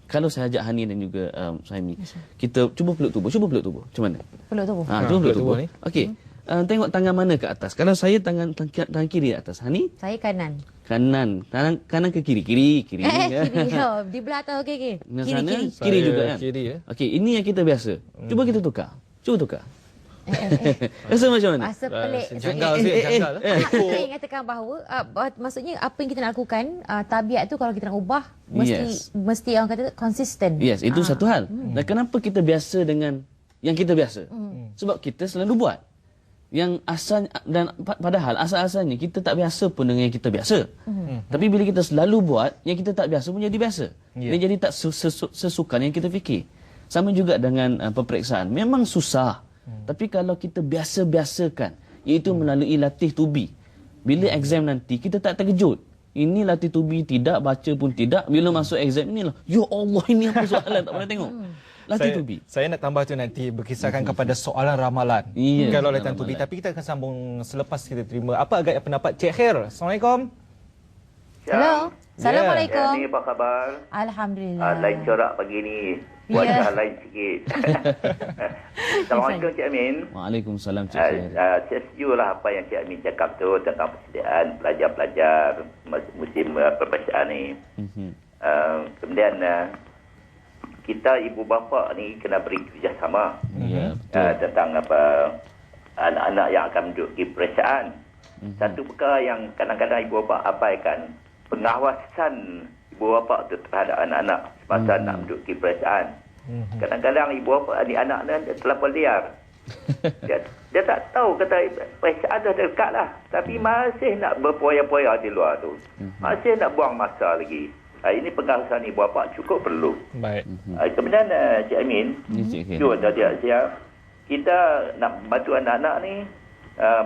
kalau saya ajak Hani dan juga Saimi, kita cuba peluk tubuh. Macam mana? Peluk tubuh. Cuba peluk tubuh. Okey. Tengok tangan mana ke atas. Kalau saya tangan kiri atas. Hani? Saya kanan. Kanan ke kiri? Kiri. Kiri. Di belah atau okey. Kiri juga kan? Kiri ya. Okey, ini yang kita biasa. Cuba kita tukar. Rasa macam mana? Rasa pelik. Janggal janggal. Saya ingin bahawa maksudnya apa yang kita nak lakukan, tabiat tu kalau kita nak ubah mesti orang kata konsisten. Yes, itu satu hal. Dan kenapa kita biasa dengan yang kita biasa? Sebab kita selalu buat. Yang asal dan padahal asal-asalnya kita tak biasa pun dengan yang kita biasa. Tapi bila kita selalu buat, yang kita tak biasa pun jadi biasa. Dia jadi tak sesukan yang kita fikir. Sama juga dengan peperiksaan. Memang susah. Tapi kalau kita biasa-biasakan, iaitu melalui latih tubi. Bila exam nanti, kita tak terkejut. Ini latih tubi tidak, baca pun tidak. Bila masuk exam, inilah, ya Allah, ini apa soalan, tak pernah tengok. Latih tubi. Saya nak tambah tu nanti berkisarkan kepada soalan ramalan. Kalau latih tubi. Tapi kita akan sambung selepas kita terima. Apa agak pendapat Cik Khair? Assalamualaikum. Hello. Assalamualaikum. Ni apa khabar? Alhamdulillah. Lain corak pagi ni. Wajah lain sikit. Assalamualaikum Cik Amin. Waalaikumsalam Cik Khair. Saya setuju lah apa yang Cik Amin cakap tu tentang persediaan pelajar-pelajar musim perpesaan ni. Kemudian kita ibu bapa ni kena beri kerjasama tentang apa anak-anak yang akan menduduki perpesaan. Satu perkara yang kadang-kadang ibu bapa abaikan, pengawasan ibu bapa tu terhadap anak-anak semasa nak menduduki perasaan. Kadang-kadang ibu bapa anak-anak ni terlalu liar. Dia tak tahu kata perasaan dah dekat lah. Tapi masih nak berpoya-poya di luar tu. Masih nak buang masa lagi. Ini pengawasan ibu bapa cukup perlu. Baik. Kemudian Cik Amin, kita nak bantu anak-anak ni,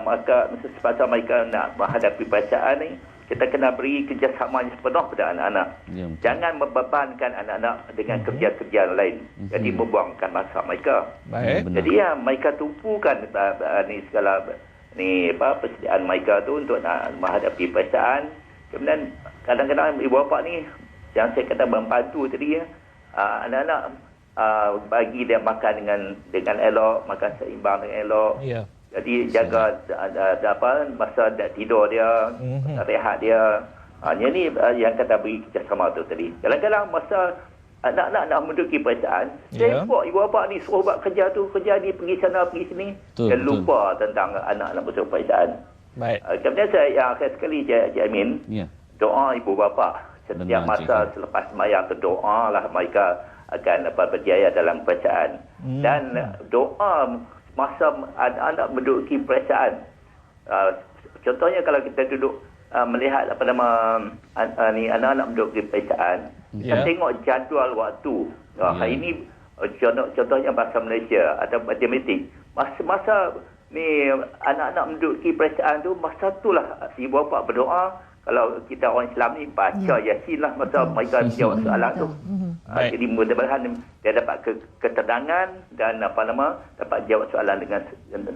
maka semasa mereka nak menghadapi perasaan ni, kita kena beri kerjasama yang sepenuh pada anak-anak. Jangan membebankan anak-anak dengan kerja-kerja lain. Jadi membuangkan masa mereka. Baik. Jadi mereka tumpukan persediaan mereka tu untuk nak menghadapi perasaan. Kemudian kadang-kadang ibu bapa ni yang saya kata membantu tadi anak-anak bagi dia makan dengan elok, makan seimbang dengan elok. Ya. Jadi jaga masa tidur dia, rehat dia. Ini yang kata beri kerjasama tu tadi. Kadang-kadang masa anak-anak nak menduduki perasaan, sibuk ibu bapa ni suruh buat kerja tu, kerja ni, pergi sana, pergi sini. Dia lupa tentang anak-anak masuk perasaan. Baik. Kemudian yang akhir sekali Cik Amin, doa ibu bapa. Setiap masa selepas sembahyang tu doa lah mereka akan berjaya dalam perasaan. Dan doa masa anak-anak menduduki perasaan. Contohnya kalau kita duduk melihat anak-anak menduduki perasaan, kita tengok jadual waktu. Hari ini contohnya bahasa Malaysia atau matematik. Masa ni anak-anak menduduki perasaan tu, masa itulah ibu bapa berdoa. Kalau kita orang Islam ni baca Yasin lah masa mereka jawab soalan tu. Jadi mudah-mudahan dia dapat ketenangan dan dapat jawab soalan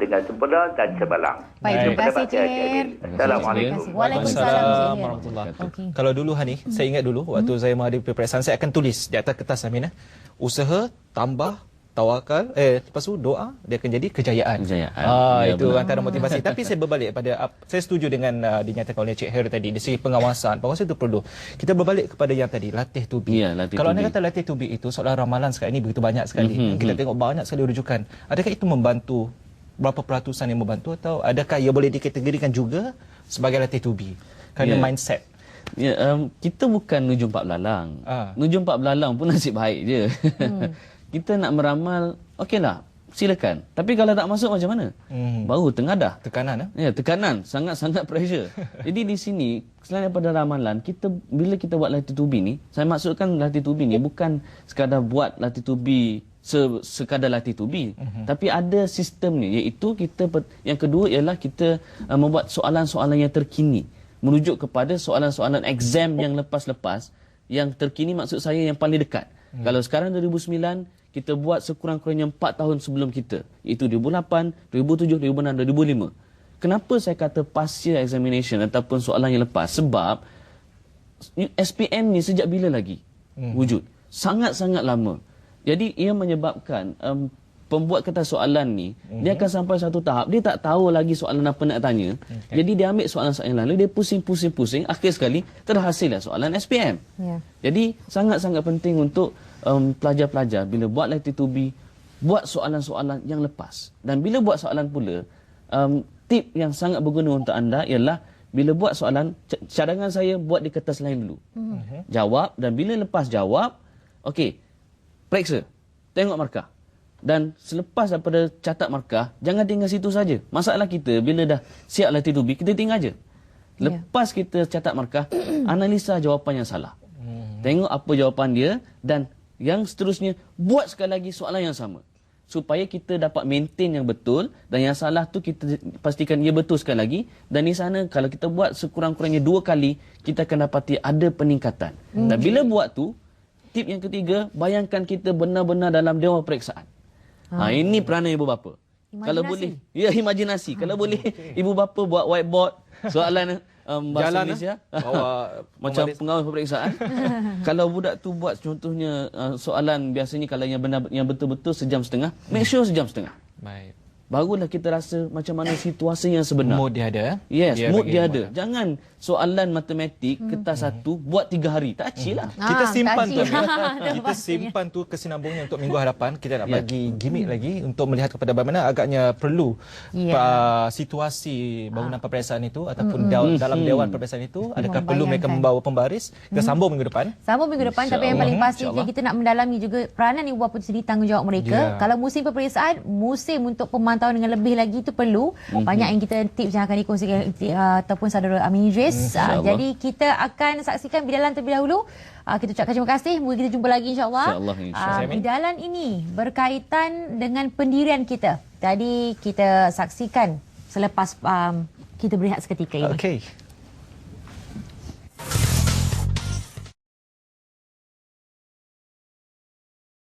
dengan sempurna dan cemerlang. Baik, terima kasih Cik. Assalamualaikum. Waalaikumsalam warahmatullahi wabarakatuh. Kalau dulu Hani, saya ingat dulu waktu saya menghadapi peperiksaan, saya akan tulis di atas kertas Amin, usaha tambah tawakal, lepas tu doa, dia akan jadi kejayaan. Itu benar. Antara motivasi. Tapi saya berbalik pada, saya setuju dengan dinyatakan oleh Cik Khair tadi, dari segi pengawasan, pengawasan itu perlu. Kita berbalik kepada yang tadi, latih tubi. Kalau anda kata latih tubi itu, soalan ramalan sekarang ini begitu banyak sekali. Kita tengok banyak sekali rujukan. Adakah itu membantu? Berapa peratusan yang membantu? Atau adakah ia boleh dikategorikan juga sebagai latih tubi? Kerana mindset. Kita bukan nujum pak belalang. Nujum pak belalang pun nasib baik je. Kita nak meramal, okeylah, silakan. Tapi kalau tak masuk macam mana? Baru tengadah. Tekanan. Tekanan. Sangat-sangat pressure. Jadi di sini, selain daripada ramalan, bila kita buat latih tubi ni, saya maksudkan latih tubi ni bukan sekadar buat latih tubi sekadar latih tubi. Tapi ada sistemnya, iaitu yang kedua ialah kita membuat soalan-soalan yang terkini. Merujuk kepada soalan-soalan exam yang lepas-lepas, yang terkini maksud saya yang paling dekat. Kalau sekarang 2009, kita buat sekurang-kurangnya 4 tahun sebelum kita. Iaitu 2008, 2007, 2006, 2005. Kenapa saya kata past year examination ataupun soalan yang lepas? Sebab SPM ni sejak bila lagi wujud? sangat-sangat lama. Jadi ia menyebabkan pembuat kertas soalan ni dia akan sampai satu tahap dia tak tahu lagi soalan apa nak tanya. Jadi dia ambil soalan-soalan lalu dia pusing, akhir sekali terhasillah soalan SPM. Jadi sangat-sangat penting untuk pelajar-pelajar bila buat latitude to be, buat soalan-soalan yang lepas. Dan bila buat soalan pula, tip yang sangat berguna untuk anda ialah bila buat soalan, cadangan saya buat di kertas lain dulu. Jawab, dan bila lepas jawab, okey, periksa, tengok markah. Dan selepas daripada catat markah, jangan tinggal situ saja. Masalah kita, bila dah siap latitude to be, kita tinggal aja. Lepas kita catat markah, analisa jawapan yang salah. Tengok apa jawapan dia, dan yang seterusnya, buat sekali lagi soalan yang sama. Supaya kita dapat maintain yang betul, dan yang salah tu kita pastikan ia betul sekali lagi. Dan di sana kalau kita buat sekurang-kurangnya 2 kali, kita akan dapati ada peningkatan. Dan bila buat tu, tip yang ketiga, bayangkan kita benar-benar dalam dewan periksaan. Ini peranan ibu bapa. Imajinasi. Kalau boleh, ya imajinasi. Kalau boleh ibu bapa buat whiteboard soalan bahasa Jalan Malaysia macam pengawal peperiksaan. Kalau budak tu buat contohnya soalan biasanya kalau yang benar yang betul-betul sejam setengah, make sure sejam setengah. Baik. Barulah kita rasa macam mana situasi yang sebenar. Mood dia ada. Yes, mood dia ada. Jangan soalan matematik kertas satu buat 3 hari. Tak acil lah. Kita simpan tu. Kita simpan tu kesinambungnya untuk minggu hadapan. Kita nak bagi gimmick lagi untuk melihat kepada bagaimana agaknya perlu situasi bangunan peperiksaan itu ataupun dalam dewan peperiksaan itu. Adakah perlu mereka membawa pembaris? Kita sambung minggu depan. Sambung minggu depan. Tapi yang paling pasti kita nak mendalami juga peranan ibu bapa sendiri, tanggungjawab mereka. Kalau musim peperiksaan, musim untuk pemantauan dengan lebih lagi itu perlu. Banyak yang kita tips yang akan dikongsikan ataupun saudara Amin Idris. Jadi kita akan saksikan bidalan terlebih dahulu. Kita ucapkan terima kasih. Mungkin kita jumpa lagi insya-Allah. Bidalan ini berkaitan dengan pendirian kita. Jadi kita saksikan selepas kita berehat seketika ini. Okey.